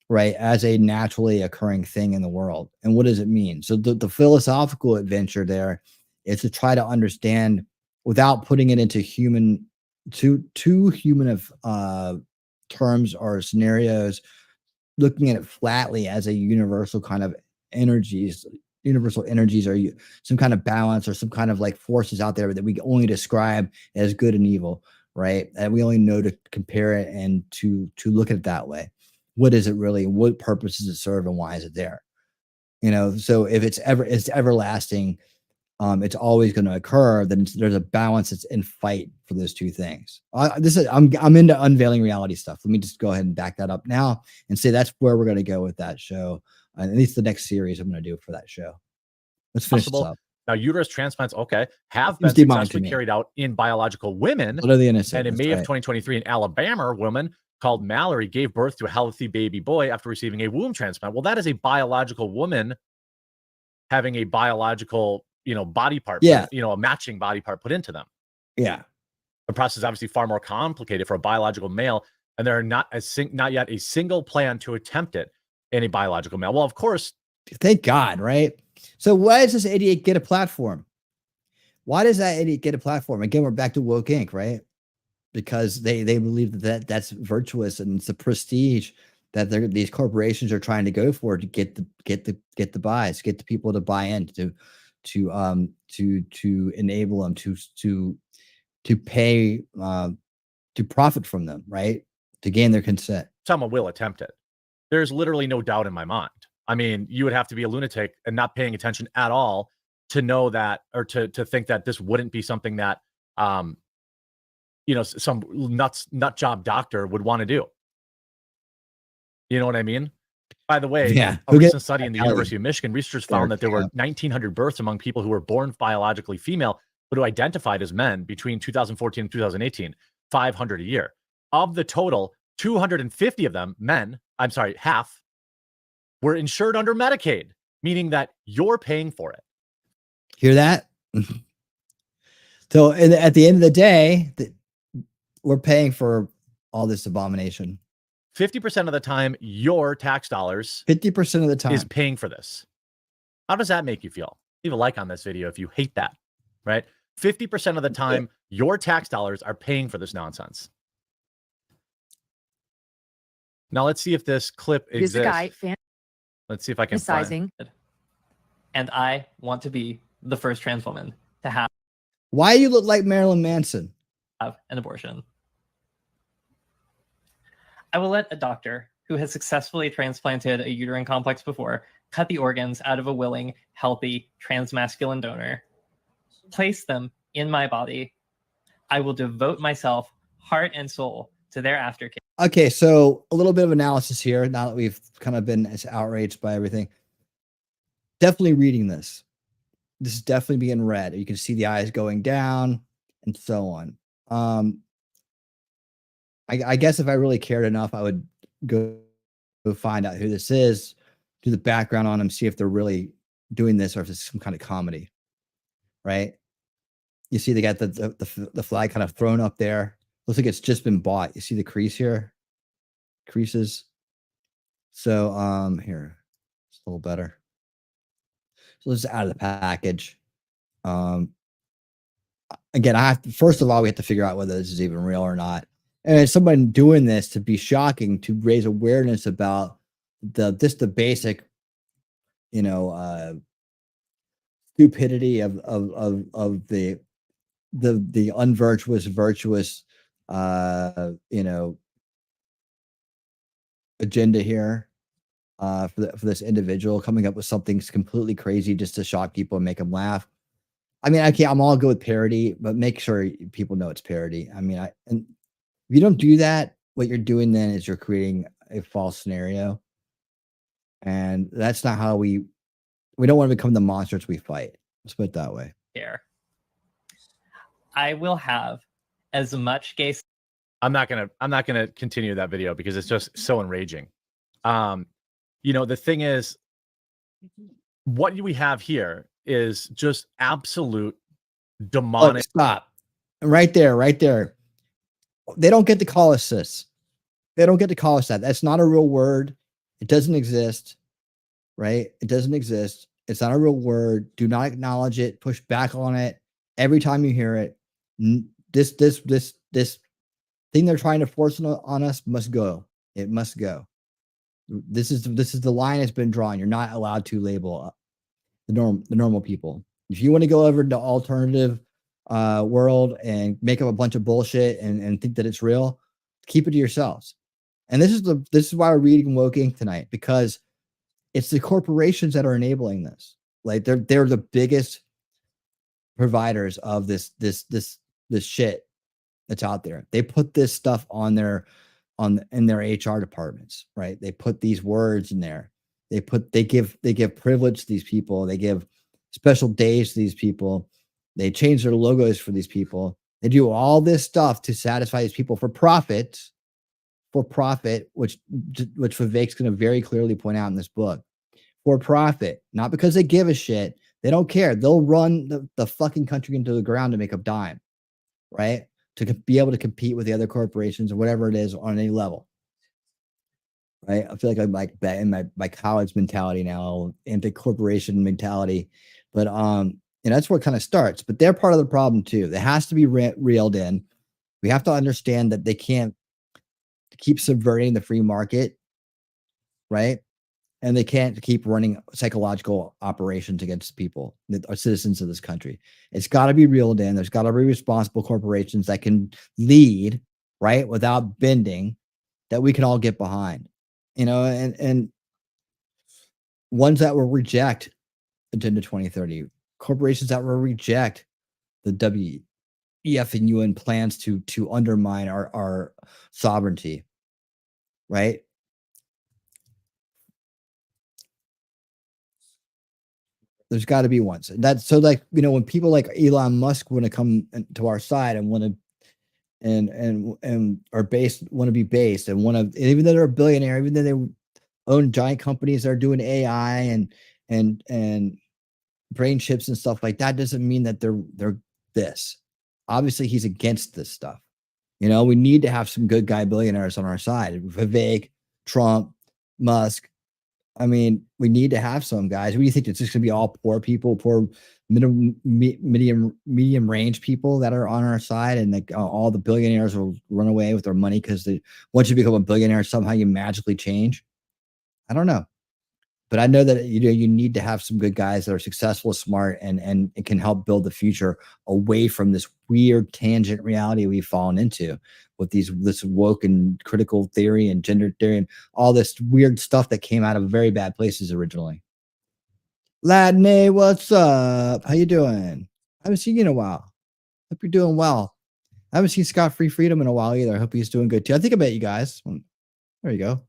right? As a naturally occurring thing in the world. And what does it mean? So the philosophical adventure there is to try to understand without putting it into too human of terms or scenarios, looking at it flatly as a universal kind of universal energies or some kind of balance or some kind of like forces out there that we only describe as good and evil, right? And we only know to compare it and to look at it that way. What is it really? What purpose does it serve and why is it there? So if it's everlasting, it's always going to occur, then there's a balance that's in fight for those two things. I'm into unveiling reality stuff. Let me just go ahead and back that up now and say that's where we're going to go with that show. At least the next series I'm going to do for that show. Let's finish this up. Now, uterus transplants, have been successfully carried out in biological women. What are the innocent? And in May of 2023, an Alabama woman called Mallory gave birth to a healthy baby boy after receiving a womb transplant. Well, that is a biological woman having a biological body part, a matching body part put into them. Yeah. The process is obviously far more complicated for a biological male, and there are not yet a single plan to attempt it in a biological male. Well, of course. Thank God, right? So why does this idiot get a platform? Why does that idiot get a platform? Again, we're back to woke Inc., right? Because they believe that's virtuous and it's a prestige that these corporations are trying to go for to get the buys, get the people to buy in, to enable them to pay to profit from them, right? To gain their consent. Someone will attempt it. There's literally no doubt in my mind. I mean, you would have to be a lunatic and not paying attention at all to know that, or to think that this wouldn't be something that some nut job doctor would want to do. You know what I mean? By the way, a recent study in the University of Michigan, researchers found that there were 1,900 births among people who were born biologically female, but who identified as men between 2014 and 2018, 500 a year. Of the total, 250 of them, half, were insured under Medicaid, meaning that you're paying for it. Hear that? So at the end of the day, we're paying for all this abomination. 50% of the time, your tax dollars 50% of the time is paying for this. How does that make you feel? Leave a like on this video if you hate that, right? 50% of the time, your tax dollars are paying for this nonsense. Now let's see if this clip exists. This guy Let's see if I can find. And I want to be the first trans woman to have Why you look like Marilyn Manson? an abortion. I will let a doctor who has successfully transplanted a uterine complex before cut the organs out of a willing, healthy, transmasculine donor, place them in my body. I will devote myself, heart and soul, to their aftercare. Okay, so a little bit of analysis here. Now that we've kind of been as outraged by everything, definitely reading this. This is definitely being read. You can see the eyes going down and so on. I guess if I really cared enough, I would go find out who this is, do the background on them, see if they're really doing this or if it's some kind of comedy, right? You see they got the flag kind of thrown up there. Looks like it's just been bought. You see the crease here? Creases. So here, it's a little better. So this is out of the package. Again, first of all, we have to figure out whether this is even real or not. And someone doing this to be shocking, to raise awareness about the basic, stupidity of the unvirtuous, virtuous, agenda here for this individual coming up with something completely crazy just to shock people and make them laugh. I mean, I'm all good with parody, but make sure people know it's parody. I mean, and if you don't do that, what you're doing then is you're creating a false scenario. And that's not how we don't want to become the monsters we fight. Let's put it that way. I will have as much gay. I'm not gonna continue that video because it's just so enraging. The thing is, what we have here is just absolute demonic. Look, stop. Right there. They don't get to call us this. They don't get to call us that. That's not a real word. It doesn't exist. Right? It doesn't exist. It's not a real word. Do not acknowledge it. Push back on it every time you hear it. This thing they're trying to force on us must go. It must go. This is the line that's been drawn. You're not allowed to label the normal people. If you want to go over to alternative world and make up a bunch of bullshit and think that it's real, keep it to yourselves. And this is why we're reading Woke Inc. tonight, because it's the corporations that are enabling this. Like they're the biggest providers of this shit that's out there. They put this stuff in their HR departments, right? They put these words in there. They give privilege to these people. They give special days to these people. They change their logos for these people. They do all this stuff to satisfy these people for profit, which Vivek's going to very clearly point out in this book. For profit, not because they give a shit. They don't care. They'll run the fucking country into the ground to make a dime, right? To be able to compete with the other corporations or whatever it is on any level, right? I feel like I'm like in my college mentality now, anti-corporation mentality, but that's where it kind of starts. But they're part of the problem too. It has to be reeled in. We have to understand that they can't keep subverting the free market, right? And they can't keep running psychological operations against people that are citizens of this country. It's got to be reeled in. There's got to be responsible corporations that can lead, right, without bending, that we can all get behind, and ones that will reject Agenda 2030, corporations that will reject the WEF and UN plans to undermine our sovereignty, right? There's got to be ones. That's so, like, when people like Elon Musk want to come to our side and want to and are based, want to be based, and even though they're a billionaire, even though they own giant companies that are doing AI and brain chips and stuff like that, doesn't mean that they're this. Obviously, he's against this stuff. You know, we need to have some good guy billionaires on our side. Vivek, Trump, Musk. I mean, we need to have some guys. What do you think? It's just going to be all poor people, poor medium range people that are on our side, and like all the billionaires will run away with their money because once you become a billionaire, somehow you magically change. I don't know, but I know that you need to have some good guys that are successful, smart, and it can help build the future away from this weird tangent reality we've fallen into with this woke and critical theory and gender theory and all this weird stuff that came out of very bad places originally. Ladney, what's up? How you doing? I haven't seen you in a while. Hope you're doing well. I haven't seen Scott Free Freedom in a while either. I hope he's doing good too. I think I met you guys. There you go.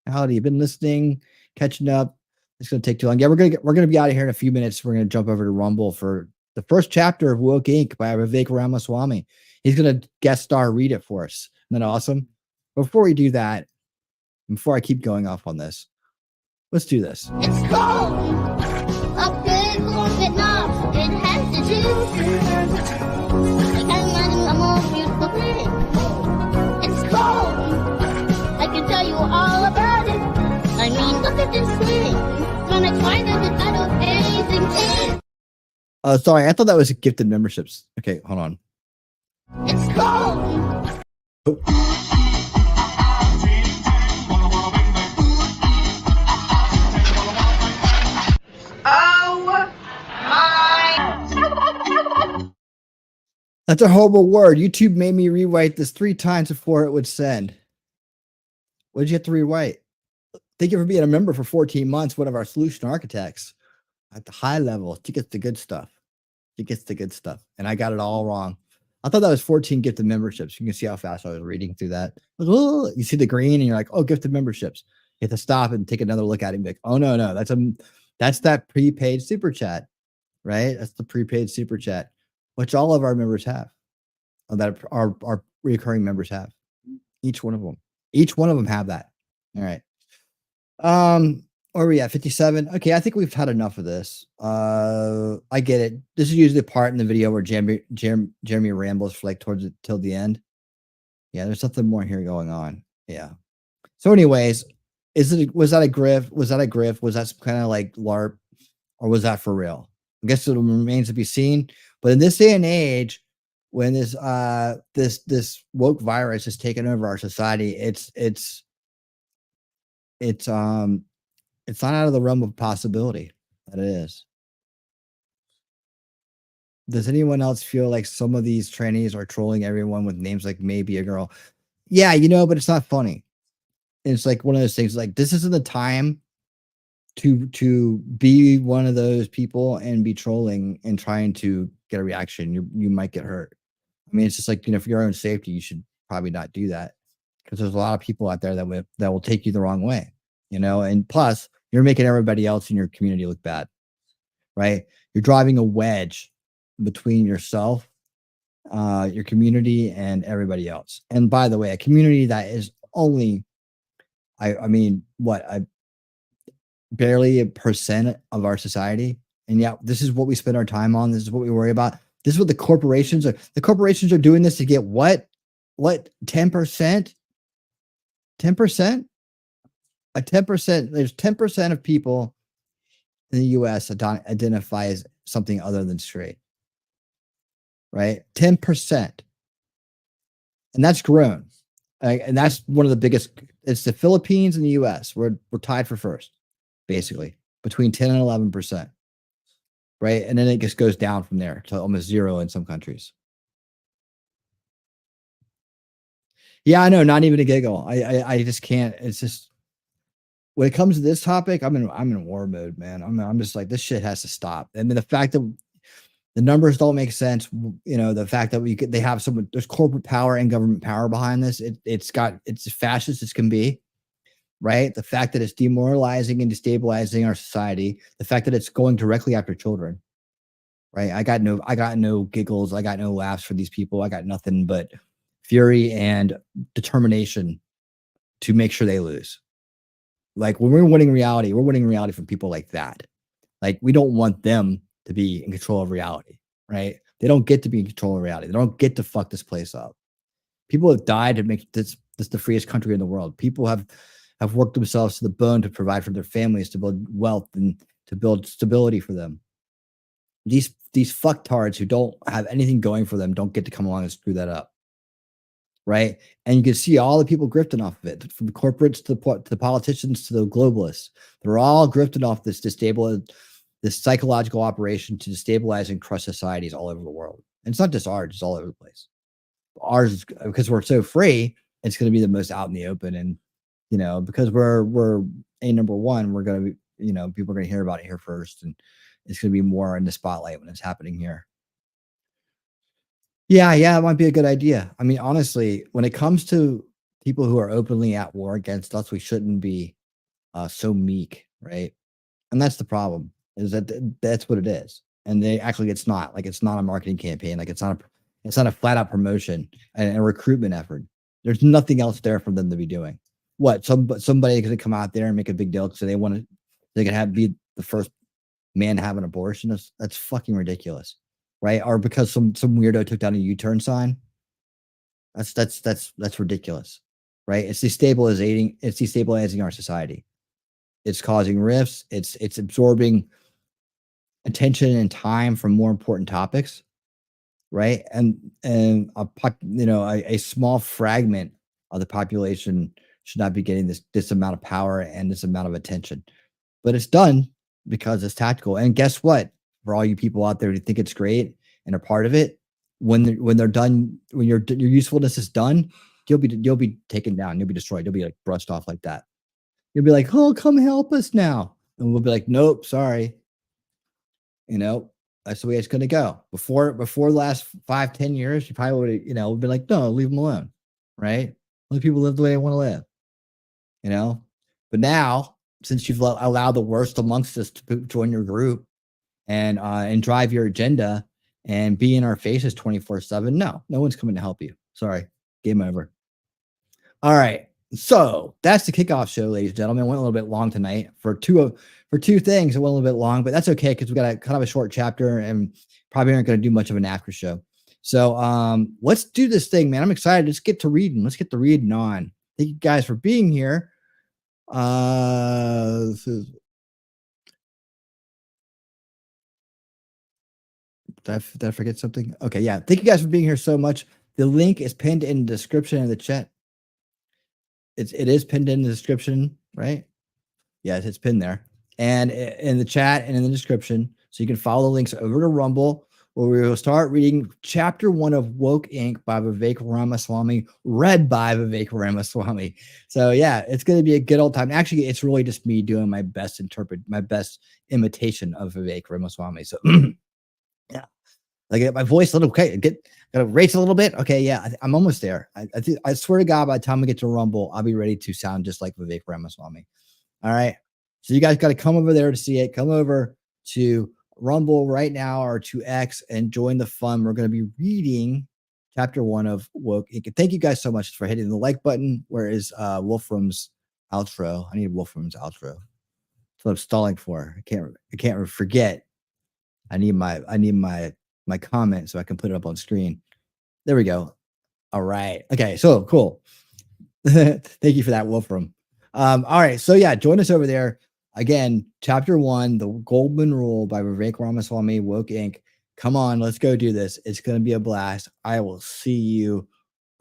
Howdy, you've been listening, catching up. It's gonna take too long. Yeah, we're gonna be out of here in a few minutes. We're gonna jump over to Rumble for the first chapter of Woke Inc. by Vivek Ramaswamy. He's gonna guest star read it for us. Isn't that awesome? Before we do that, before I keep going off on this, let's do this. It's cold up there in Vietnam. It has to do. I can't imagine a more beautiful place. It's cold. I can tell you all about it. I mean, look at this thing. Gonna try to get out of anything. Sorry, I thought that was gifted memberships. Okay, hold on. It's cold. Oh. That's a horrible word. YouTube made me rewrite this 3 times before it would send. What did you have to rewrite? Thank you for being a member for 14 months. One of our solution architects at the high level. She gets the good stuff. She gets the good stuff. And I got it all wrong. I thought that was 14 gifted memberships. You can see how fast I was reading through that. You see the green and you're like, oh, gifted memberships. You have to stop and take another look at it and be like, oh, no. That's that prepaid super chat, right? That's the prepaid super chat, which all of our members have, that our recurring members have. Each one of them have that. All right. Where are we at? 57. Okay, I think we've had enough of this. I get it. This is usually the part in the video where Jeremy rambles for like till the end. Yeah, there's something more here going on. Yeah. So, anyways, was that a grift? Was that some kind of like LARP, or was that for real? I guess it remains to be seen. But in this day and age, when this woke virus has taken over our society, it's not out of the realm of possibility that it is. Does anyone else feel like some of these trannies are trolling everyone with names like maybe a girl? Yeah, but it's not funny. It's like one of those things, like this isn't the time to be one of those people and be trolling and trying to get a reaction. You might get hurt. I mean, it's just like, for your own safety, you should probably not do that, because there's a lot of people out there that will take you the wrong way, and plus you're making everybody else in your community look bad, right? You're driving a wedge between yourself, your community, and everybody else. And by the way, a community that is only, barely a percent of our society. And yeah, this is what we spend our time on. This is what we worry about. This is what the corporations are. The corporations are doing this to get what? 10%? 10%? 10%. There's 10% of people in the US that don't identify as something other than straight. Right? 10%. And that's grown. And that's one of the biggest. It's the Philippines and the US. We're tied for first, basically, between 10 and 11%. Right? And then it just goes down from there to almost zero in some countries. Yeah, I know, not even a giggle. I just can't. It's just, when it comes to this topic, I'm in war mode, man. I'm just like, this shit has to stop. I mean, the fact that the numbers don't make sense, the fact that they have there's corporate power and government power behind this. It's as fascist as can be, right? The fact that it's demoralizing and destabilizing our society, the fact that it's going directly after children, right? I got no giggles. I got no laughs for these people. I got nothing but fury and determination to make sure they lose. Like, when we're winning reality from people like that. Like, we don't want them to be in control of reality, right? They don't get to be in control of reality. They don't get to fuck this place up. People have died to make this the freest country in the world. People have worked themselves to the bone to provide for their families, to build wealth and to build stability for them. These fucktards who don't have anything going for them don't get to come along and screw that up. Right? And you can see all the people grifting off of it, from the corporates to the politicians to the globalists. They're all grifting off this psychological operation to destabilize and crush societies all over the world. And it's not just ours, it's all over the place. Ours is, because we're so free, it's going to be the most out in the open. And, you know, because we're a number one, we're going to be, you know, people are going to hear about it here first. And it's going to be more in the spotlight when it's happening here. Yeah, it might be a good idea. I mean, honestly, when it comes to people who are openly at war against us, we shouldn't be so meek, right? And that's the problem, is that that's what it is. And it's not a marketing campaign. Like it's not a flat out promotion and a recruitment effort. There's nothing else there for them to be doing. What? Somebody could come out there and make a big deal so they can be the first man to have an abortion. That's fucking ridiculous. Right? Or because some weirdo took down a U-turn sign. That's ridiculous. Right? It's destabilizing our society. It's causing rifts. It's absorbing attention and time from more important topics. Right? And a small fragment of the population should not be getting this amount of power and this amount of attention. But it's done because it's tactical. And guess what? For all you people out there who think it's great and are part of it, when they're done, when your usefulness is done, you'll be taken down. You'll be destroyed. You'll be like brushed off like that. You'll be like, "Oh, come help us now," and we'll be like, "Nope, sorry." You know, that's the way it's going to go. Before the last 5-10 years, you probably would be like, "No, leave them alone," right? Let people live the way they want to live. You know, but now, since you've allowed the worst amongst us to join your group and drive your agenda and be in our faces 24/7, no one's coming to help you. Sorry, game over. All right, so that's the kickoff show, ladies and gentlemen. It went a little bit long tonight for two things. It went a little bit long, but that's okay because we got a kind of a short chapter and probably aren't going to do much of an after show. So let's do this thing, man. I'm excited. Let's get to reading. Let's get the reading on. Thank you guys for being here. Did I forget something? Okay, yeah. Thank you guys for being here so much. The link is pinned in the description in the chat. It is pinned in the description, right? Yes, it's pinned there. And in the chat and in the description. So you can follow the links over to Rumble, where we will start reading chapter 1 of Woke Inc. by Vivek Ramaswamy, read by Vivek Ramaswamy. So yeah, it's going to be a good old time. Actually, it's really just me doing my best imitation of Vivek Ramaswamy. So yeah, like my voice a little okay. Gotta race a little bit. Okay, yeah, I'm almost there. I swear to God, by the time we get to Rumble, I'll be ready to sound just like Vivek Ramaswamy. All right. So you guys got to come over there to see it. Come over to Rumble right now or to X and join the fun. We're going to be reading chapter 1 of Woke Inc. Thank you guys so much for hitting the like button. Where is Wolfram's outro? I need Wolfram's outro. That's what I'm stalling for. I can't forget. I need my comment so I can put it up on screen. There we go. All right. Okay. So cool. Thank you for that, Wolfram. All right. So yeah, join us over there. Again, chapter 1, the Goldman Rule by Vivek Ramaswamy, Woke Inc. Come on, let's go do this. It's going to be a blast. I will see you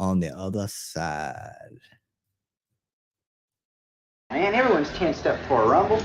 on the other side. Man, everyone's tensed up for a rumble.